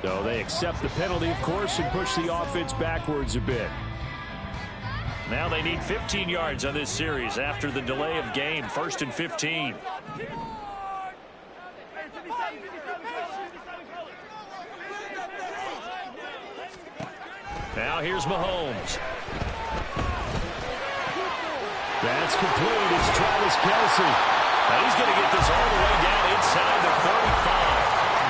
So they accept the penalty, of course, and push the offense backwards a bit. Now they need 15 yards on this series after the delay of game. 1st and 15. Now here's Mahomes. That's complete. It's Travis Kelce. Now he's going to get this all the way down inside the 35.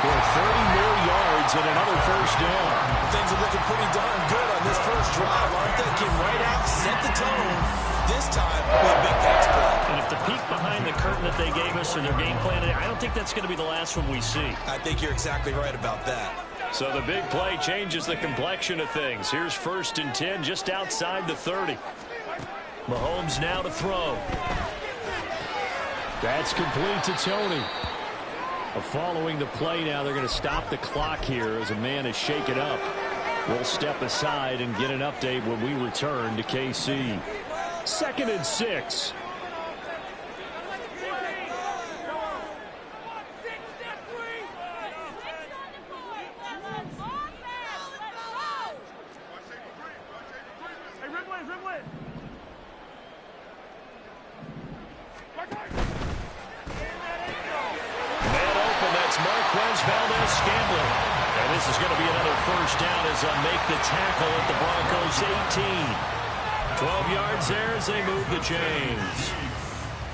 For 30 more yards and another first down. Things are looking pretty darn good on this first drive, aren't they? Came right out, set the tone. This time, with a big pass play. And if the peek behind the curtain that they gave us or their game plan, I don't think that's going to be the last one we see. I think you're exactly right about that. So the big play changes the complexion of things. Here's 1st and 10 just outside the 30. Mahomes now to throw. That's complete to Tony. Following the play now, they're going to stop the clock here as a man is shaken up. We'll step aside and get an update when we return to KC. 2nd and 6. And this is going to be another first down as they make the tackle at the Broncos 18. 12 yards there as they move the chains.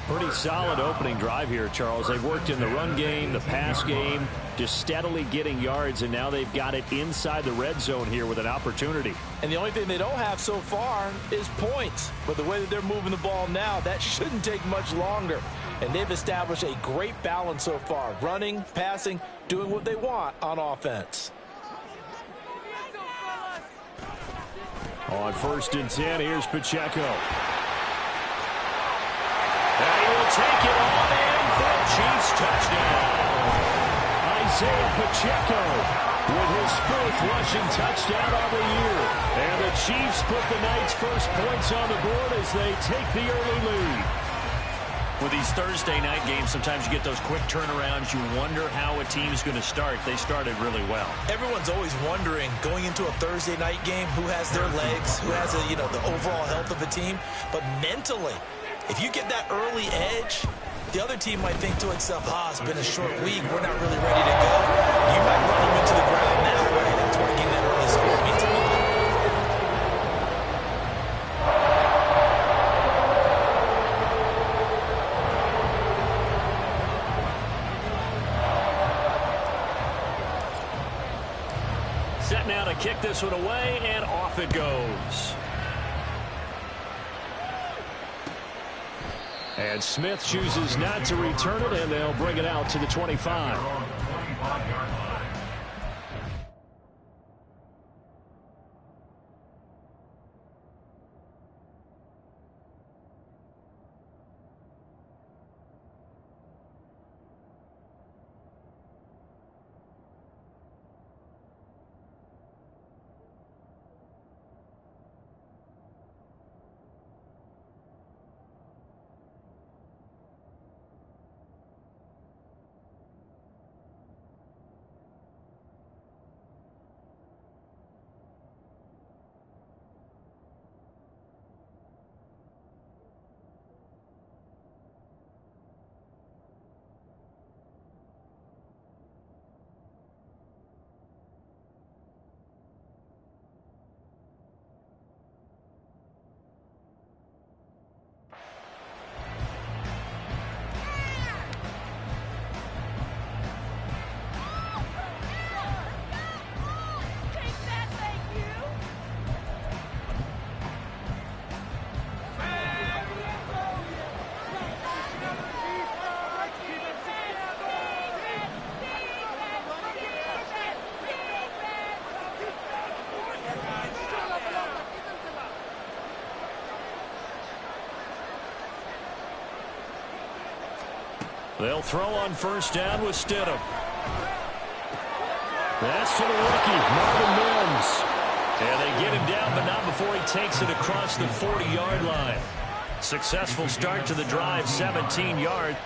Pretty solid opening drive here, Charles. They've worked in the run game, the pass game, just steadily getting yards, and now they've got it inside the red zone here with an opportunity. And the only thing they don't have so far is points. But the way that they're moving the ball now, that shouldn't take much longer. And they've established a great balance so far. Running, passing, doing what they want on offense. On 1st and 10, here's Pacheco. And he will take it all in for a Chiefs touchdown. Isaiah Pacheco with his 4th rushing touchdown of the year. And the Chiefs put the night's first points on the board as they take the early lead. With these Thursday night games, sometimes you get those quick turnarounds. You wonder how a team's going to start. They started really well. Everyone's always wondering, going into a Thursday night game, who has their legs, who has the overall health of a team. But mentally, if you get that early edge, the other team might think to itself, it's been a short week. We're not really ready to go. You might run them into the ground that way. That's where getting that early score means a lot. Set now to kick this one away, and off it goes. And Smith chooses not to return it, and they'll bring it out to the 25. They'll throw on 1st down with Stidham. That's to the rookie, Marvin Mims. And they get him down, but not before he takes it across the 40-yard line. Successful start to the drive, 17 yards.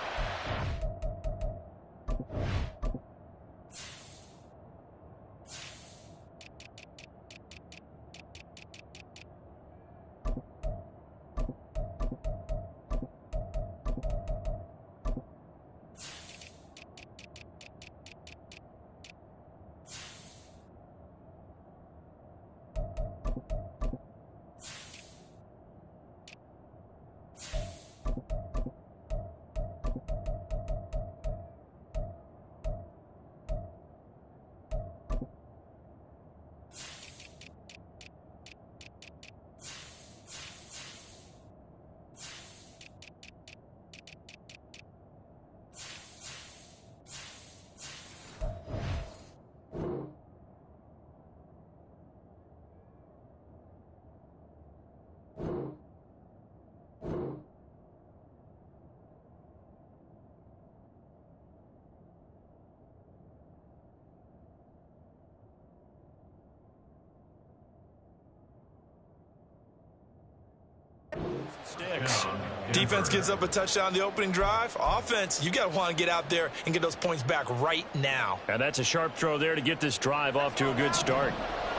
sticks. Defense gives up a touchdown on the opening drive. Offense, you got to want to get out there and get those points back right now. And that's a sharp throw there to get this drive off to a good start.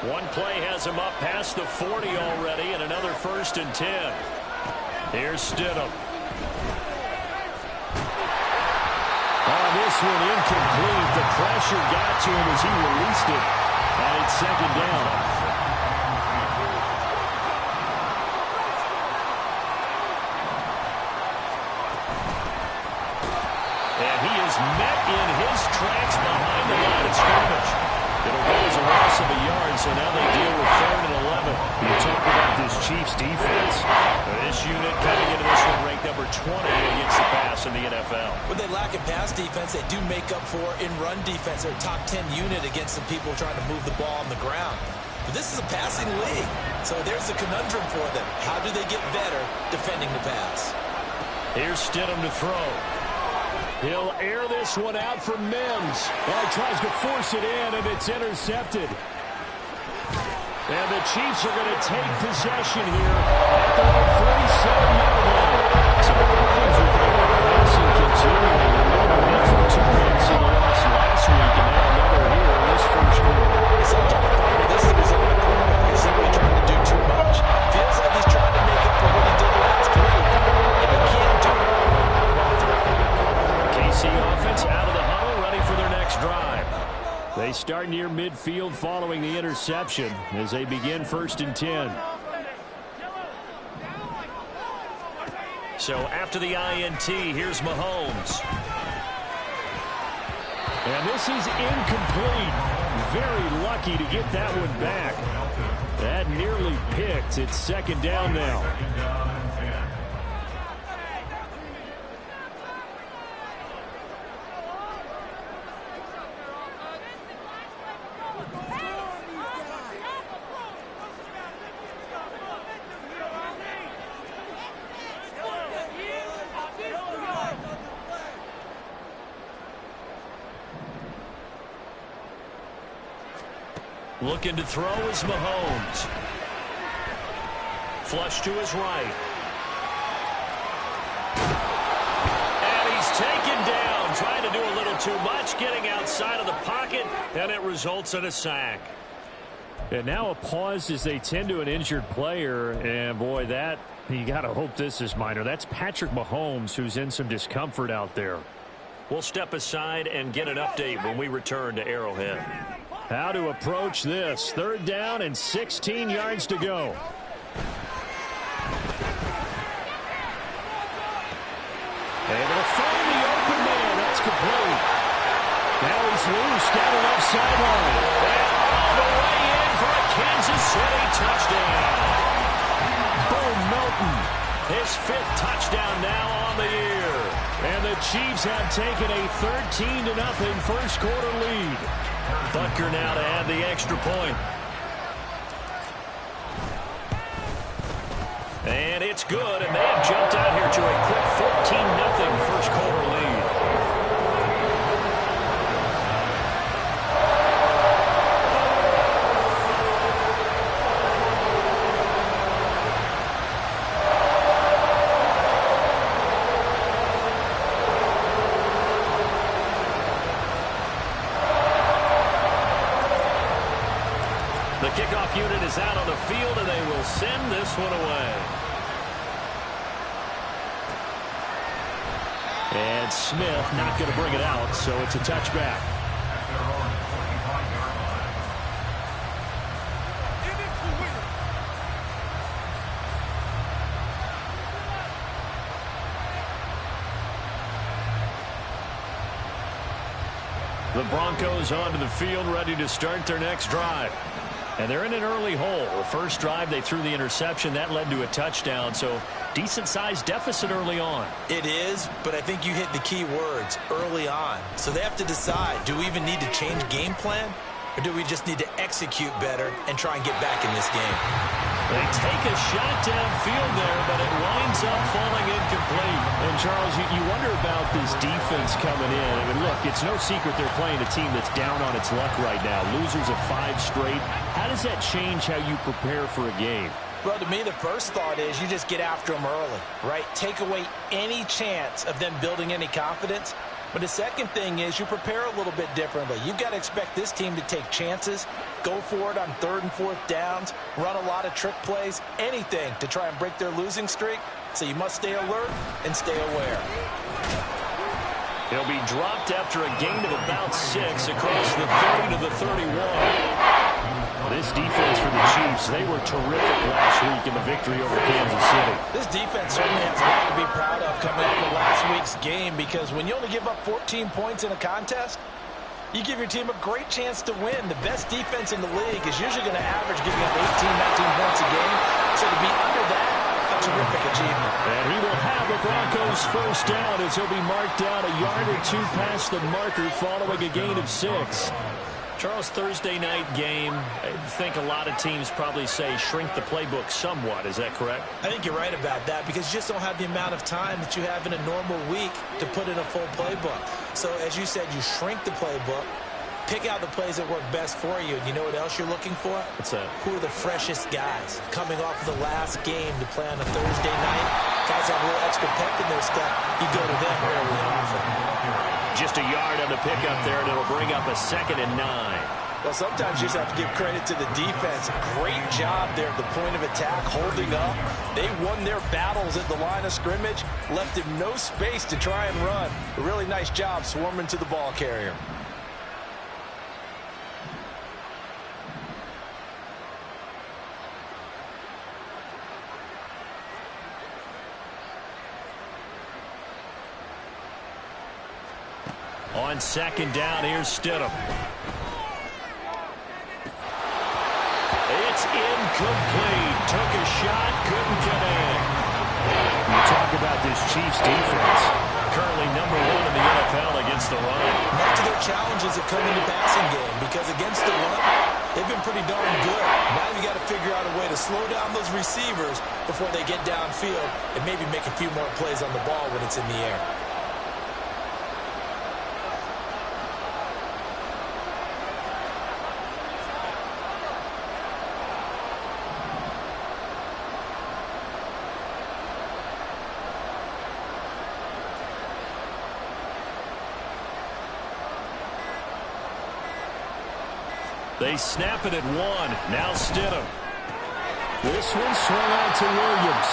One play has him up past the 40 already, and another 1st and 10. Here's Stidham. Oh, this one incomplete. The pressure got to him as he released it. And it's 2nd down. And he is met in his tracks behind the line of scrimmage. It'll go as a loss of a yard, so now they deal with 3rd and 11. You talk about this Chiefs defense. This unit coming into this one ranked number 20 against the pass in the NFL. When they lack in pass defense, they do make up for in run defense. They're a top 10 unit against the people trying to move the ball on the ground. But this is a passing league, so there's a conundrum for them. How do they get better defending the pass? Here's Stidham to throw. He'll air this one out for Mims. Well, he tries to force it in, and it's intercepted. And the Chiefs are going to take possession here at their own 47-yard line. So the Broncos are very passing continuing. Remember, they threw 2 picks in the loss last week, and now another here in this first quarter. Sometimes this is the result of the quarterback. He's simply trying to do too much. Feels like he's trying to make up for what he did last week, and he can't do it. KC offense out of the huddle, ready for their next drive. They start near midfield following the interception as they begin 1st and 10. So after the INT, here's Mahomes. And this is incomplete. Very lucky to get that one back. That nearly picked. It's 2nd down now. Looking to throw is Mahomes. Flush to his right. And he's taken down, trying to do a little too much, getting outside of the pocket, and it results in a sack. And now a pause as they tend to an injured player, and boy, that, you got to hope this is minor. That's Patrick Mahomes, who's in some discomfort out there. We'll step aside and get an update when we return to Arrowhead. How to approach this. 3rd down and 16 yards to go. Able to find the open man. That's complete. Now he's loose down the left sideline. And all the way in for a Kansas City touchdown. Bo Melton, his 5th touchdown now on the year. And the Chiefs have taken a 13-0 first quarter lead. Butker now to add the extra point. And it's good, and they have jumped out here to a quick 14-0 first quarter lead. The kickoff unit is out on the field, and they will send this one away. And Smith not going to bring it out, so it's a touchback. The Broncos onto the field, ready to start their next drive. And they're in an early hole. The first drive, they threw the interception. That led to a touchdown, so decent-sized deficit early on. It is, but I think you hit the key words, early on. So they have to decide, do we even need to change game plan? Or do we just need to execute better and try and get back in this game? They take a shot downfield there, but it winds up falling incomplete. And, Charles, you wonder about this defense coming in. I mean, look, it's no secret they're playing a team that's down on its luck right now. Losers of 5 straight. How does that change how you prepare for a game? Well, to me, the first thought is you just get after them early, right? Take away any chance of them building any confidence. But the second thing is you prepare a little bit differently. You've got to expect this team to take chances, go for it on 3rd and 4th downs, run a lot of trick plays, anything to try and break their losing streak. So you must stay alert and stay aware. He'll be dropped after a gain of about 6 across the 30 to the 31. This defense for the Chiefs, they were terrific last week in the victory over Kansas City. This defense certainly has a lot to be proud of coming up from last week's game, because when you only give up 14 points in a contest, you give your team a great chance to win. The best defense in the league is usually going to average giving up 18, 19 points a game. So to be under that, a terrific achievement. And he will have the Broncos first down as he'll be marked down a yard or 2 past the marker following a gain of 6. Charles, Thursday night game, I think a lot of teams probably say shrink the playbook somewhat. Is that correct? I think you're right about that, because you just don't have the amount of time that you have in a normal week to put in a full playbook. So as you said, you shrink the playbook, pick out the plays that work best for you. And you know what else you're looking for? What's that? Who are the freshest guys coming off of the last game to play on a Thursday night? Guys have a little extra pep in their step. You go to them early and often. Just a yard on the pickup there, and it'll bring up a 2nd and 9. Well, sometimes you just have to give credit to the defense. Great job there at the point of attack, holding up. They won their battles at the line of scrimmage, left him no space to try and run. A really nice job swarming to the ball carrier. On 2nd down, here's Stidham. It's incomplete. Took a shot, couldn't connect. You talk about this Chiefs defense. Currently number 1 in the NFL against the run. Most of their challenges have come in the passing game, because against the run, they've been pretty darn good. Now you got to figure out a way to slow down those receivers before they get downfield and maybe make a few more plays on the ball when it's in the air. They snap it at 1. Now Stidham. This one swung out to Williams.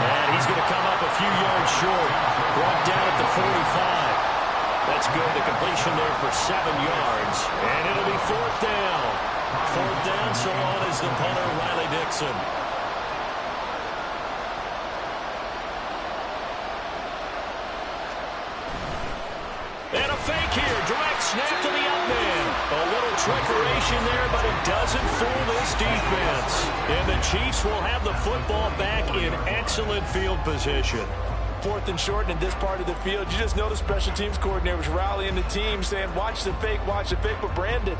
And he's going to come up a few yards short. Brought down at the 45. That's good. The completion there for 7 yards. And it'll be 4th down. 4th down, so on is the punter, Riley Dixon. And a fake here. Direct snap to the up man. A little trickeration there, but it doesn't fool this defense. And the Chiefs will have the football back in excellent field position. 4th and short, and in this part of the field, you just know the special teams coordinators rallying the team, saying, watch the fake, but Brandon,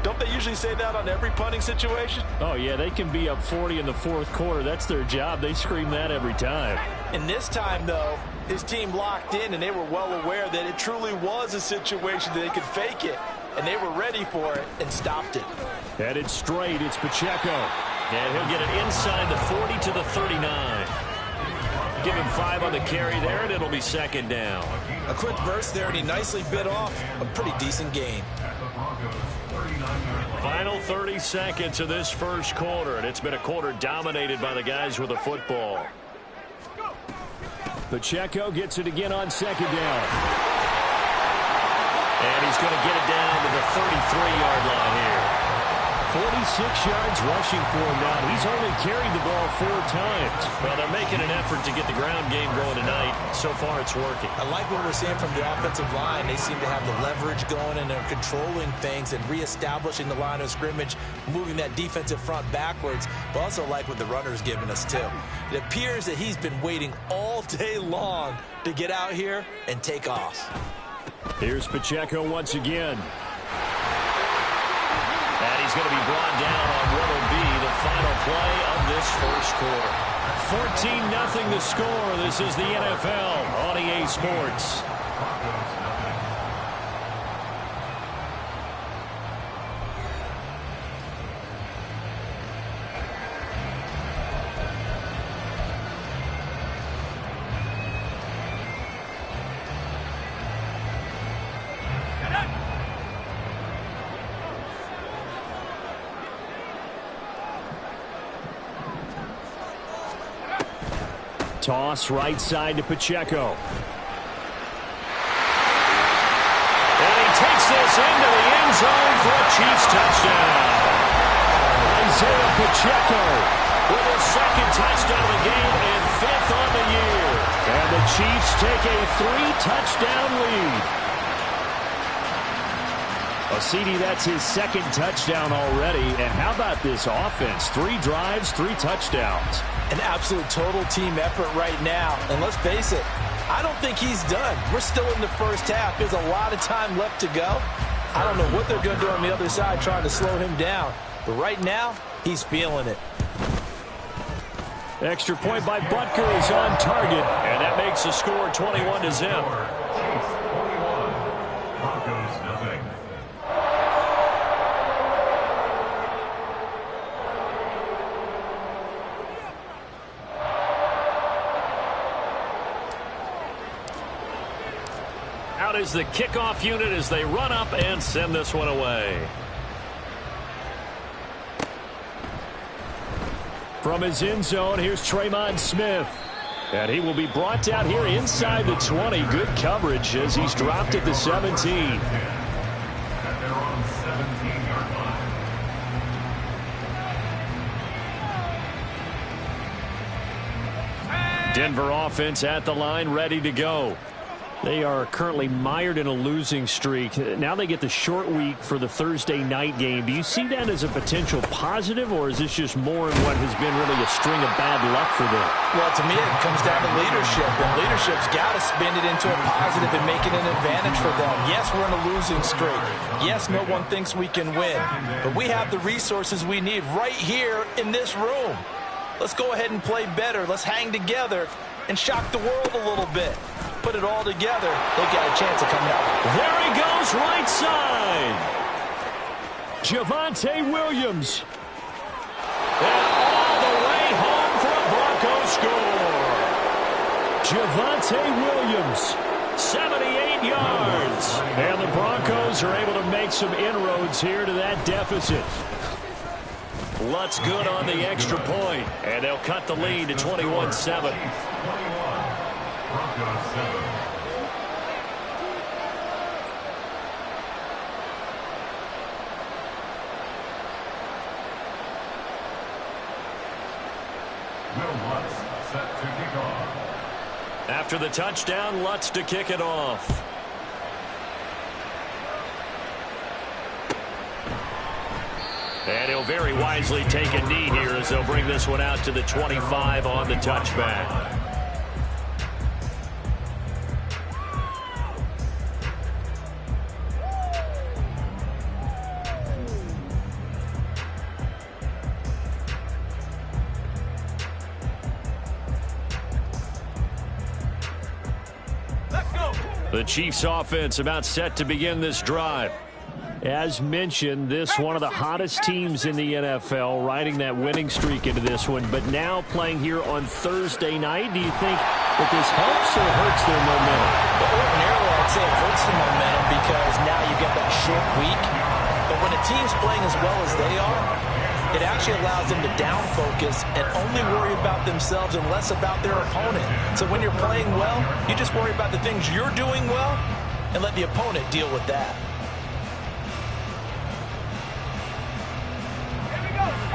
don't they usually say that on every punting situation? Oh, yeah, they can be up 40 in the 4th quarter. That's their job. They scream that every time. And this time, though, his team locked in, and they were well aware that it truly was a situation that they could fake it, and they were ready for it and stopped it. Headed straight, it's Pacheco. And he'll get it inside the 40 to the 39. Give him 5 on the carry there, and it'll be 2nd down. A quick burst there, and he nicely bit off a pretty decent gain. Final 30 seconds of this first quarter, and it's been a quarter dominated by the guys with the football. Pacheco gets it again on 2nd down. And he's going to get it down to the 33-yard line here. 46 yards rushing for him now. He's only carried the ball 4 times. Well, they're making an effort to get the ground game going tonight. So far, it's working. I like what we're seeing from the offensive line. They seem to have the leverage going, and they're controlling things and reestablishing the line of scrimmage, moving that defensive front backwards. But also like what the runner's giving us, too. It appears that he's been waiting all day long to get out here and take off. Here's Pacheco once again. And he's going to be brought down on what will be the final play of this first quarter. 14-0 the score. This is the NFL on EA Sports. Toss right side to Pacheco. And he takes this into the end zone for a Chiefs touchdown. Isaiah Pacheco with his second touchdown of the game and fifth on the year. And the Chiefs take a 3-touchdown lead. Well, CD, that's his second touchdown already. And how about this offense? 3 drives, 3 touchdowns. An absolute total team effort right now. And let's face it, I don't think he's done. We're still in the first half. There's a lot of time left to go. I don't know what they're going to do on the other side trying to slow him down. But right now, he's feeling it. Extra point by Butker is on target. And that makes the score 21-0. Broncos nothing. Out is the kickoff unit as they run up and send this one away. From his end zone, here's Tremon Smith. And he will be brought down here inside the 20. Good coverage as he's dropped at the 17. At their own 17-yard line. Denver offense at the line, ready to go. They are currently mired in a losing streak. Now they get the short week for the Thursday night game. Do you see that as a potential positive, or is this just more in what has been really a string of bad luck for them? Well, to me, it comes down to leadership, and leadership's got to spin it into a positive and make it an advantage for them. Yes, we're in a losing streak. Yes, no one thinks we can win, but we have the resources we need right here in this room. Let's go ahead and play better. Let's hang together and shock the world a little bit. Put it all together, they've got a chance of coming out. There he goes, right side. Javonte Williams. And all the way home for a Broncos score. Javonte Williams. 78 yards. And the Broncos are able to make some inroads here to that deficit. Lutz good on the extra point. And they'll cut the lead to 21-7. Broncos 7. Will Lutz set to kick off. After the touchdown, Lutz to kick it off. And he'll very wisely take a knee here as they'll bring this one out to the 25 on the touchback. The Chiefs offense about set to begin this drive. As mentioned, this one of the hottest teams in the NFL, riding that winning streak into this one, but now playing here on Thursday night. Do you think that this helps or hurts their momentum? Well, ordinarily, I'd say it hurts the momentum because now you get that short week. But when a team's playing as well as they are, it actually allows them to down focus and only worry about themselves and less about their opponent. So when you're playing well, you just worry about the things you're doing well and let the opponent deal with that.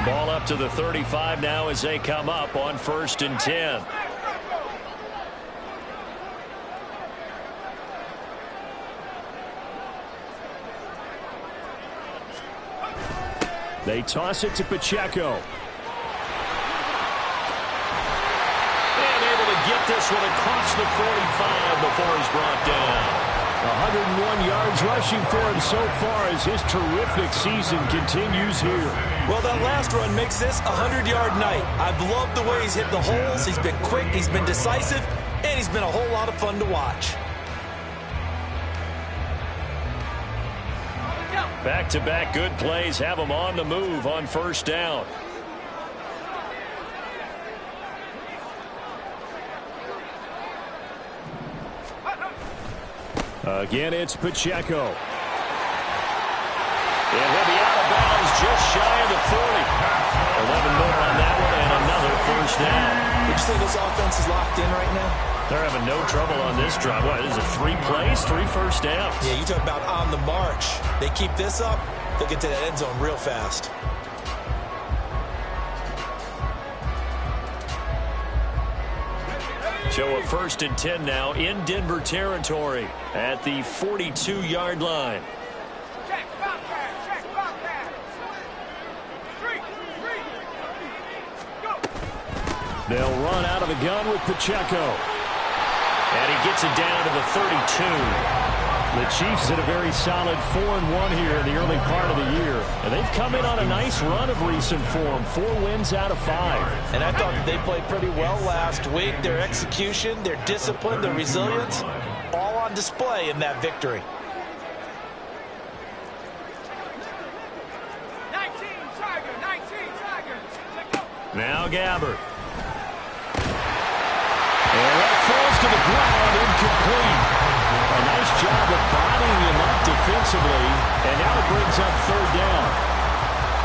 Ball up to the 35 now as they come up on 1st and 10. They toss it to Pacheco. And able to get this one across the 45 before he's brought down. 101 yards rushing for him so far as his terrific season continues here. Well, that last run makes this a 100-yard night. I've loved the way he's hit the holes. He's been quick, he's been decisive, and he's been a whole lot of fun to watch. Back-to-back good plays have him on the move on 1st down. Again, it's Pacheco. And he'll be out of bounds just shy of the 40. 11 more on that one and another 1st down. The Would you say this offense is locked in right now? They're having no trouble on this drive. What, is it 3 plays, 3 first downs? Yeah, you talk about on the march. They keep this up, they'll get to that end zone real fast. So a 1st and 10 now in Denver territory at the 42-yard line. They'll run out of the gun with Pacheco. And he gets it down to the 32. The Chiefs had a very solid 4-1 here in the early part of the year. And they've come in on a nice run of recent form. 4 wins out of 5. And I thought that they played pretty well last week. Their execution, their discipline, their resilience, all on display in that victory. Now Gabbert. And that falls to the ground, incomplete. A nice job of bodying him up defensively, and now it brings up 3rd down.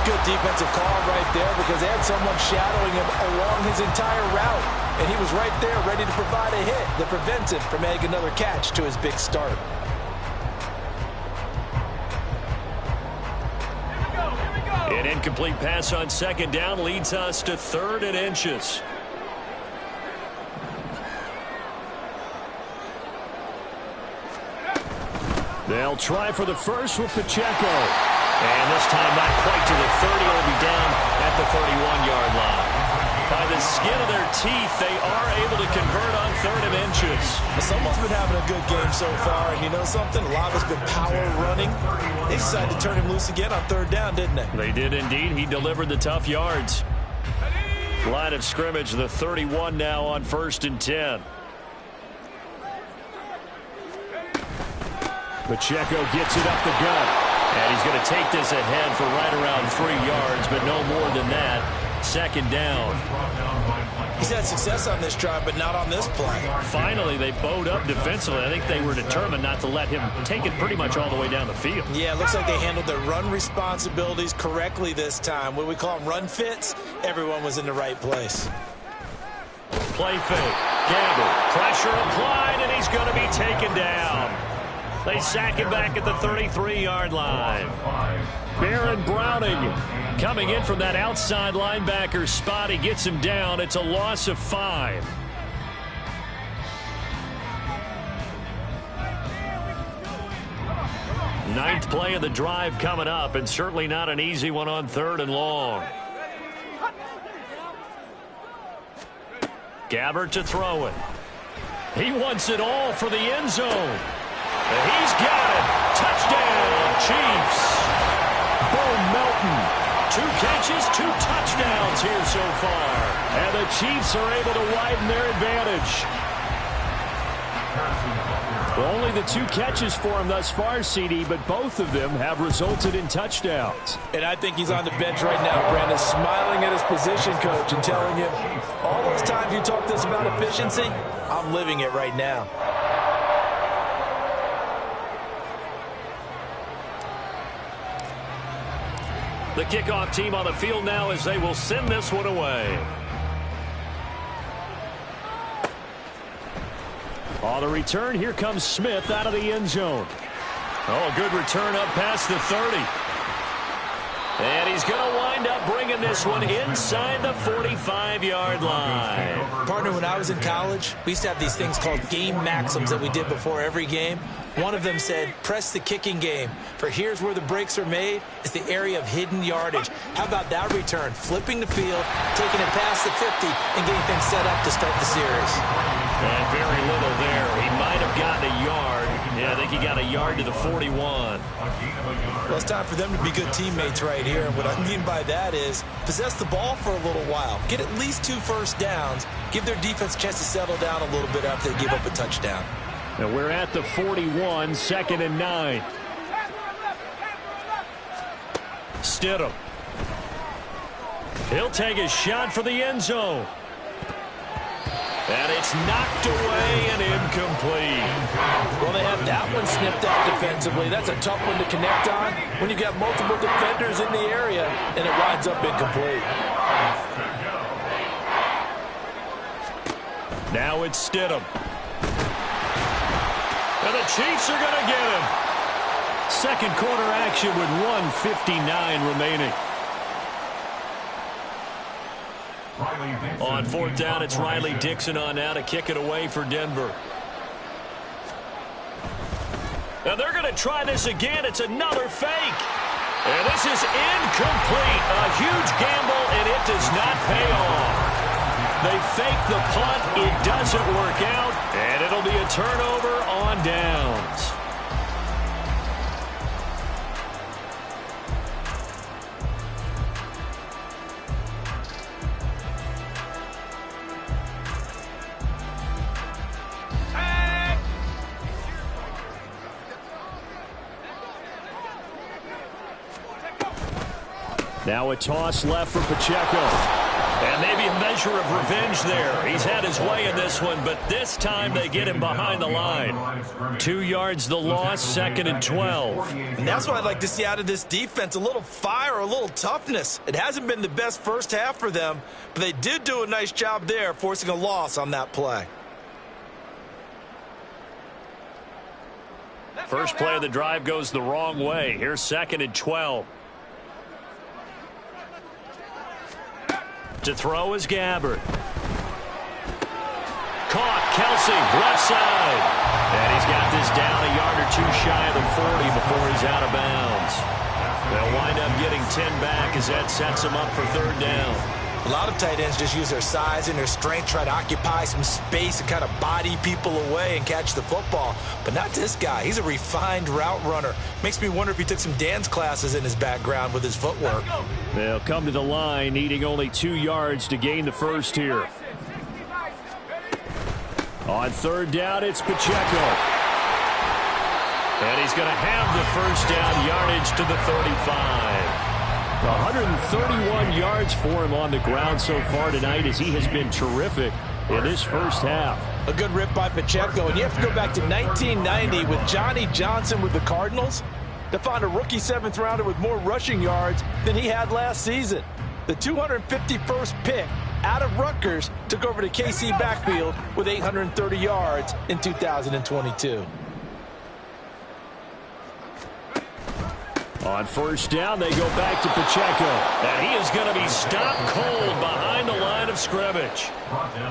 Good defensive call right there because they had someone shadowing him along his entire route. And he was right there ready to provide a hit that prevents him from adding another catch to his big start. An incomplete pass on 2nd down leads us to 3rd and inches. They'll try for the first with Pacheco. And this time not quite to the 30. It'll be down at the 31-yard line. By the skin of their teeth, they are able to convert on 3rd and inches. Someone's been having a good game so far, and you know something? A lot has been power running. They decided to turn him loose again on 3rd down, didn't they? They did indeed. He delivered the tough yards. Line of scrimmage, the 31 now on 1st and 10. Pacheco gets it up the gut. And he's going to take this ahead for right around 3 yards, but no more than that. 2nd down. He's had success on this drive, but not on this play. Finally, they bowed up defensively. I think they were determined not to let him take it pretty much all the way down the field. Yeah, it looks like they handled their run responsibilities correctly this time. What we call them run fits, everyone was in the right place. Play fake. Gabbert. Pressure applied, and he's going to be taken down. They sack him back at the 33-yard line. Baron Browning coming in from that outside linebacker spot. He gets him down. It's a loss of 5. Ninth play of the drive coming up, and certainly not an easy one on 3rd and long. Gabbert to throw it. He wants it all for the end zone. He's got it. Touchdown, Chiefs. Bo Melton. 2 catches, 2 touchdowns here so far. And the Chiefs are able to widen their advantage. Only the 2 catches for him thus far, CD, but both of them have resulted in touchdowns. And I think he's on the bench right now, Brandon, smiling at his position coach and telling him, all those times you talked to us about efficiency, I'm living it right now. The kickoff team on the field now as they will send this one away. On the return, here comes Smith out of the end zone. Oh, good return up past the 30. And he's going to wind up bringing this one inside the 45-yard line. Partner, when I was in college, we used to have these things called game maxims that we did before every game. One of them said, press the kicking game, for here's where the breaks are made. It's the area of hidden yardage. How about that return? Flipping the field, taking it past the 50, and getting things set up to start the series. And very little there. He might have gotten a yard. Yeah, I think he got a yard to the 41. Well, it's time for them to be good teammates right here. And what I mean by that is possess the ball for a little while. Get at least 2 first downs. Give their defense a chance to settle down a little bit after they give up a touchdown. And we're at the 41, 2nd and 9. Stidham. He'll take a shot for the end zone. And it's knocked away and incomplete. Well, they have that one snipped out defensively. That's a tough one to connect on when you got multiple defenders in the area, and it winds up incomplete. Now it's Stidham. And the Chiefs are going to get him. Second quarter action with 1:59 remaining. On fourth down, it's Riley Dixon on now to kick it away for Denver. Now they're going to try this again. It's another fake. And this is incomplete. A huge gamble, and it does not pay off. They fake the punt. It doesn't work out, and it'll be a turnover on downs. Now a toss left for Pacheco. And maybe a measure of revenge there. He's had his way in this one, but this time they get him behind the line. 2 yards the loss, 2nd and 12. And that's what I'd like to see out of this defense, a little fire, a little toughness. It hasn't been the best first half for them, but they did do a nice job there, forcing a loss on that play. First play of the drive goes the wrong way. Here's 2nd and 12. To throw is Gabbert. Caught, Kelsey, left side. And he's got this down a yard or two shy of the 40 before he's out of bounds. They'll wind up getting 10 back as that sets them up for 3rd down. A lot of tight ends just use their size and their strength, try to occupy some space and kind of body people away and catch the football. But not this guy. He's a refined route runner. Makes me wonder if he took some dance classes in his background with his footwork. They'll come to the line, needing only 2 yards to gain the first here. On 3rd down, it's Pacheco. And he's going to have the first down, yardage to the 35. 131 yards for him on the ground so far tonight, as he has been terrific in this first half. A good rip by Pacheco, and you have to go back to 1990 with Johnny Johnson with the Cardinals to find a rookie 7th rounder with more rushing yards than he had last season. The 251st pick out of Rutgers took over the KC backfield with 830 yards in 2022. On 1st down, they go back to Pacheco. And he is going to be stopped cold behind the line of scrimmage.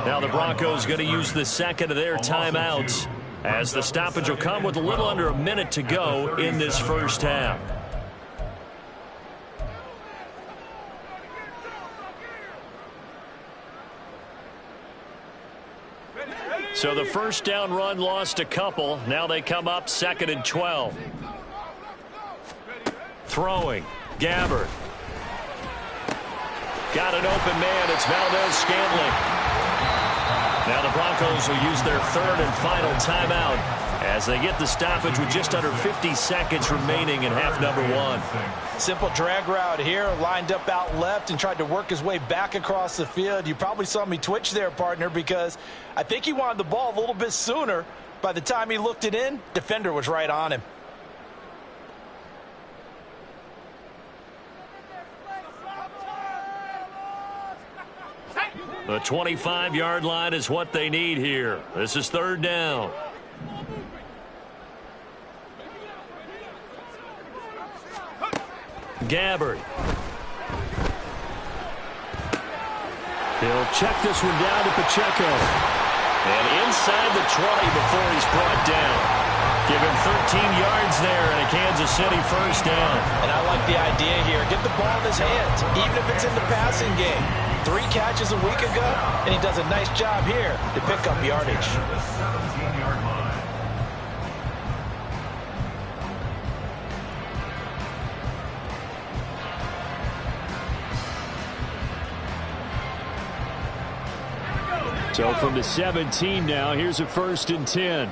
Now the Broncos going to use the 2nd of their timeouts, as the stoppage will come with a little under a minute to go in this first half. So the first down run lost a couple. Now they come up 2nd and 12. Throwing, Gabbert. Got an open man, it's Valdez-Scantling. Now the Broncos will use their 3rd and final timeout as they get the stoppage with just under 50 seconds remaining in half number 1. Simple drag route here, lined up out left and tried to work his way back across the field. You probably saw me twitch there, partner, because I think he wanted the ball a little bit sooner. By the time he looked it in, defender was right on him. The 25-yard line is what they need here. This is 3rd down. Gabbert. He'll check this one down to Pacheco. And inside the 20 before he's brought down. Give him 13 yards there and a Kansas City first down. And I like the idea here. Get the ball in his hands, even if it's in the passing game. 3 catches a week ago, and he does a nice job here to pick up yardage. So from the 17 now, here's a 1st and 10.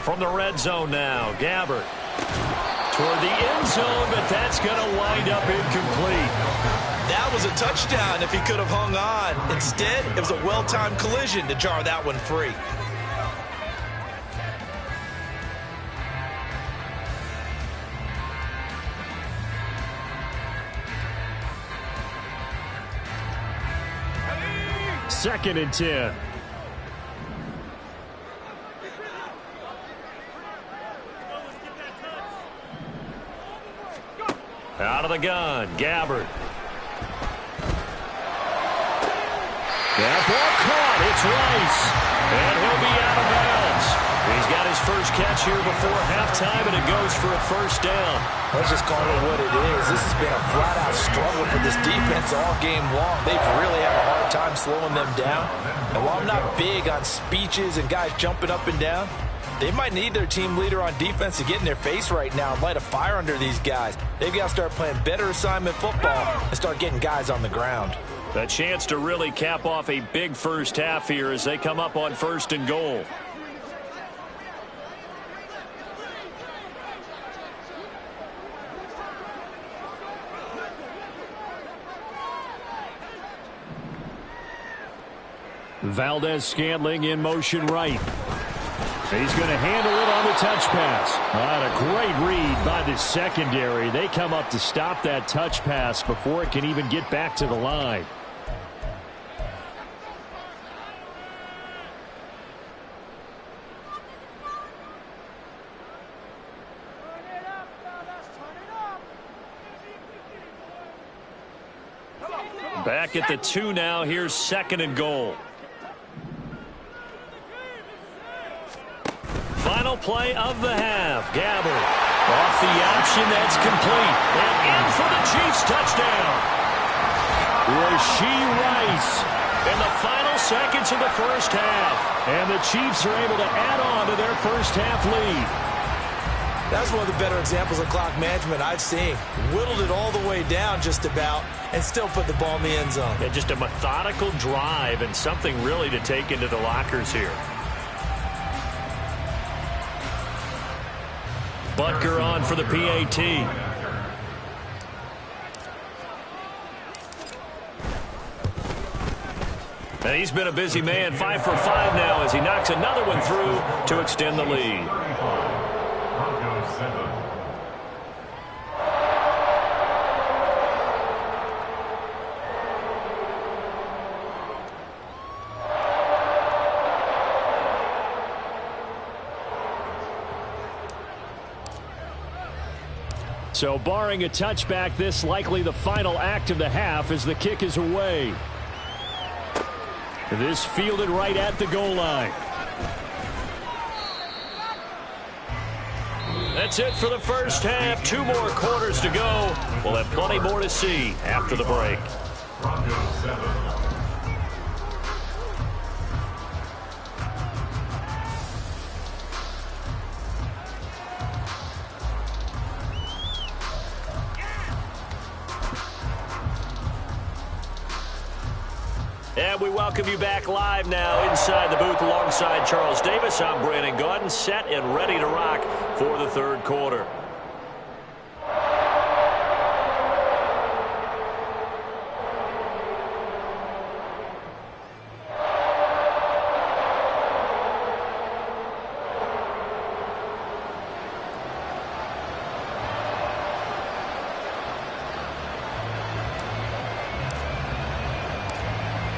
From the red zone now, Gabbert. Toward the end zone, but that's going to wind up incomplete. That was a touchdown if he could have hung on. Instead, it was a well-timed collision to jar that one free. 2nd and 10. Out of the gun, Gabbard. That ball caught. It's Rice. And he'll be out of bounds. He's got his first catch here before halftime, and it goes for a first down. Let's just call it what it is. This has been a flat-out struggle for this defense all game long. They've really had a hard time slowing them down. And while I'm not big on speeches and guys jumping up and down, they might need their team leader on defense to get in their face right now and light a fire under these guys. They've got to start playing better assignment football and start getting guys on the ground. A chance to really cap off a big first half here as they come up on 1st and goal. Valdez-Scantling in motion right. He's going to handle it on the touch pass. A great read by the secondary. They come up to stop that touch pass before it can even get back to the line. Back at the 2 now. Here's 2nd and goal. Final play of the half. Gabbard off the option. That's complete. And in for the Chiefs touchdown. Rashee Rice In the final seconds of the first half. And the Chiefs are able to add on to their first half lead. That's one of the better examples of clock management I've seen. Whittled it all the way down just about and still put the ball in the end zone. Yeah, just a methodical drive and something really to take into the lockers here. Butker on for the PAT. And he's been a busy man, 5 for 5 now as he knocks another one through to extend the lead. Broncos 7. So barring a touchback, this likely the final act of the half as the kick is away. This fielded right at the goal line. That's it for the first half. 2 more quarters to go. We'll have plenty more to see after the break. Broncos 7. And we welcome you back live now inside the booth alongside Charles Davis. I'm Brandon Gaudin, set and ready to rock for the 3rd quarter.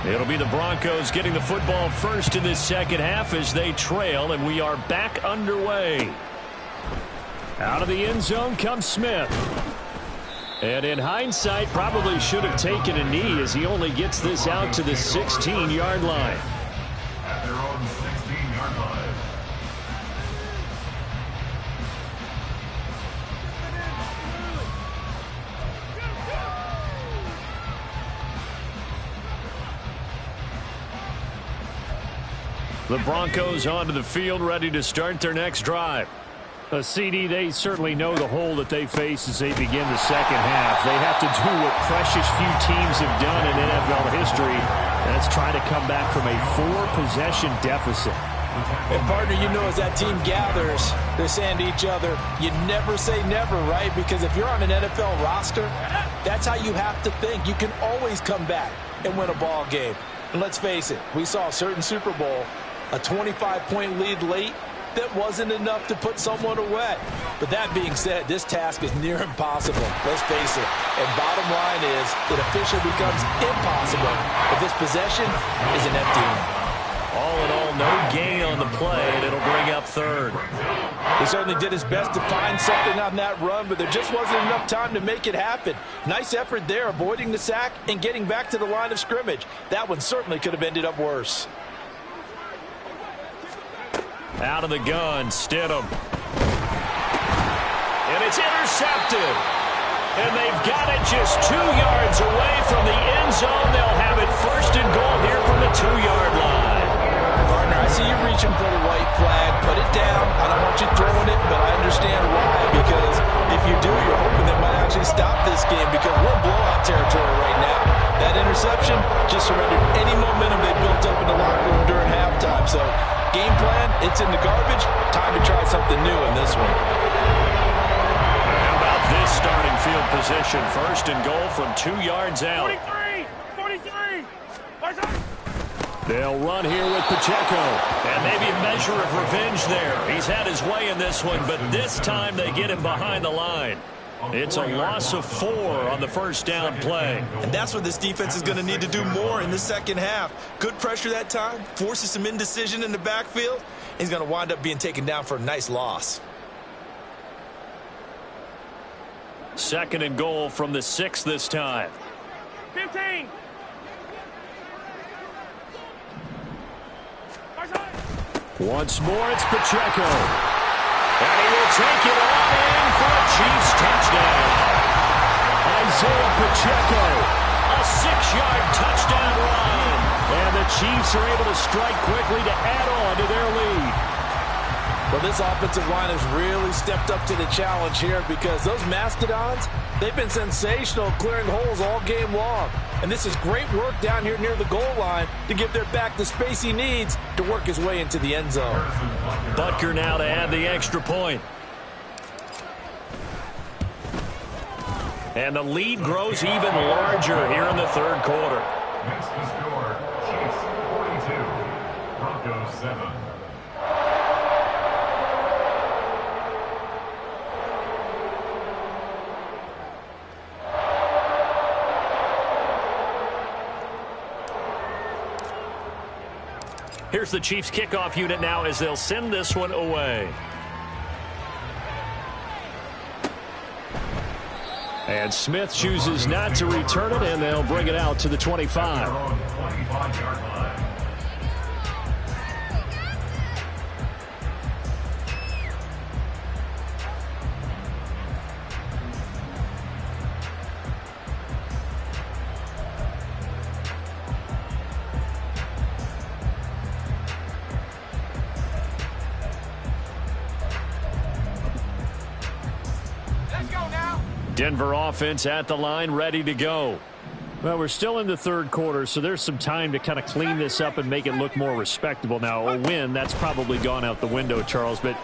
It'll be the Broncos getting the football first in this second half as they trail, and we are back underway. Out of the end zone comes Smith. And in hindsight, probably should have taken a knee as he only gets this out to the 16-yard line. At their own 16-yard line. The Broncos onto the field, ready to start their next drive. A CD, they certainly know the hole that they face as they begin the second half. They have to do what precious few teams have done in NFL history. That's try to come back from a 4-possession deficit. And partner, you know, as that team gathers, they're saying to each other, you never say never, right? Because if you're on an NFL roster, that's how you have to think. You can always come back and win a ball game. And let's face it, we saw a certain Super Bowl, a 25-point lead late, that wasn't enough to put someone away. But that being said, this task is near impossible. Let's face it. And bottom line is, it officially becomes impossible if this possession is an empty one. All in all, no gain on the play, and it'll bring up third. He certainly did his best to find something on that run, but there just wasn't enough time to make it happen. Nice effort there, avoiding the sack and getting back to the line of scrimmage. That one certainly could have ended up worse. Out of the gun, Stidham. And it's intercepted. And they've got it just 2 yards away from the end zone. They'll have it first and goal here from the 2-yard line. Partner, I see you reaching for the white flag. Put it down. I don't want you throwing it, but I understand why. Because if you do, you're hoping they might actually stop this game because we're in blowout territory right now. That interception just surrendered any momentum they built up in the locker room during halftime. So, game plan, it's in the garbage. Time to try something new in this one. How about this starting field position? First and goal from 2 yards out. 43! They'll run here with Pacheco. And maybe a measure of revenge there. He's had his way in this one, but this time they get him behind the line. It's a loss of 4 on the first down play. And that's what this defense is going to need to do more in the second half. Good pressure that time, forces some indecision in the backfield. He's going to wind up being taken down for a nice loss. Second and goal from the 6 this time. 15! Once more, it's Pacheco. And he will take it on in for a Chiefs touchdown. Isaiah Pacheco, a 6-yard touchdown run. And the Chiefs are able to strike quickly to add on to their lead. Well, this offensive line has really stepped up to the challenge here because those Mastodons, they've been sensational clearing holes all game long. And this is great work down here near the goal line to give their back the space he needs to work his way into the end zone. Butker now to add the extra point. And the lead grows even larger here in the third quarter. Next to score, Chiefs 42, Broncos 7. Here's the Chiefs kickoff unit now as they'll send this one away. And Smith chooses not to return it, and they'll bring it out to the 25. 25-yard line. Denver offense at the line, ready to go. Well, we're still in the third quarter, so there's some time to kind of clean this up and make it look more respectable. Now, a win, that's probably gone out the window, Charles, but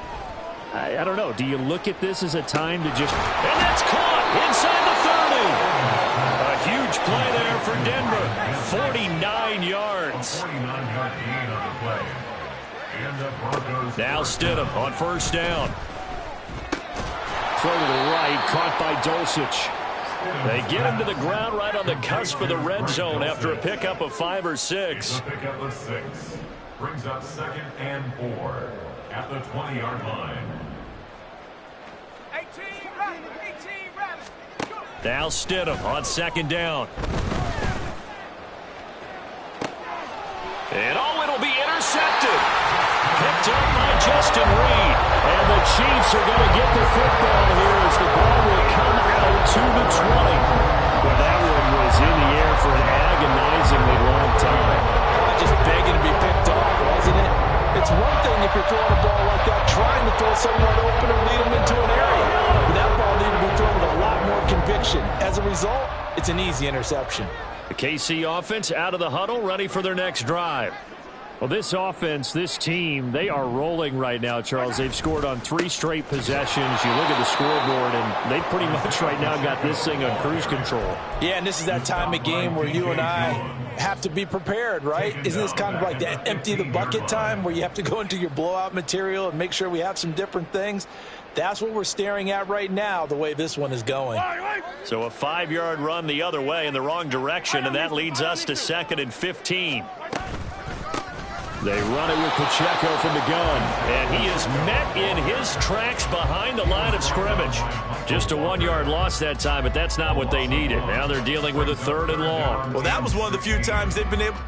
I don't know. Do you look at this as a time to just... And that's caught inside the 30. A huge play there for Denver. 49 yards. 49-yard gain on the play. And the Broncos... Now Stidham on first down. Throw to the right, caught by Dulcich. They get him to the ground right on the cusp of the red zone after a pickup of 5 or 6. The pickup of 6. Brings up 2nd and 4 at the 20-yard line. 18 Rabbit. Now Stidham on second down. And it'll be intercepted. Picked up by Justin Reed. And the Chiefs are going to get the football here as the ball will come out to the 20. Well, that one was in the air for an agonizingly long time. Just begging to be picked off, wasn't it? It's one thing if you're throwing a ball like that, trying to throw someone open or lead them into an area. But that ball needed to be thrown with a lot more conviction. As a result, it's an easy interception. The KC offense out of the huddle, ready for their next drive. Well, this offense, this team, they are rolling right now, Charles. They've scored on 3 straight possessions. You look at the scoreboard, and they pretty much right now got this thing on cruise control. Yeah, and this is that time of game where you and I have to be prepared, right? Isn't this kind of like that empty the bucket time where you have to go into your blowout material and make sure we have some different things? That's what we're staring at right now, the way this one is going. So a 5-yard run the other way in the wrong direction, and that leads us to 2nd and 15. They run it with Pacheco from the gun. And he is met in his tracks behind the line of scrimmage. Just a 1-yard loss that time, but that's not what they needed. Now they're dealing with a 3rd and long. Well, that was one of the few times they've been able...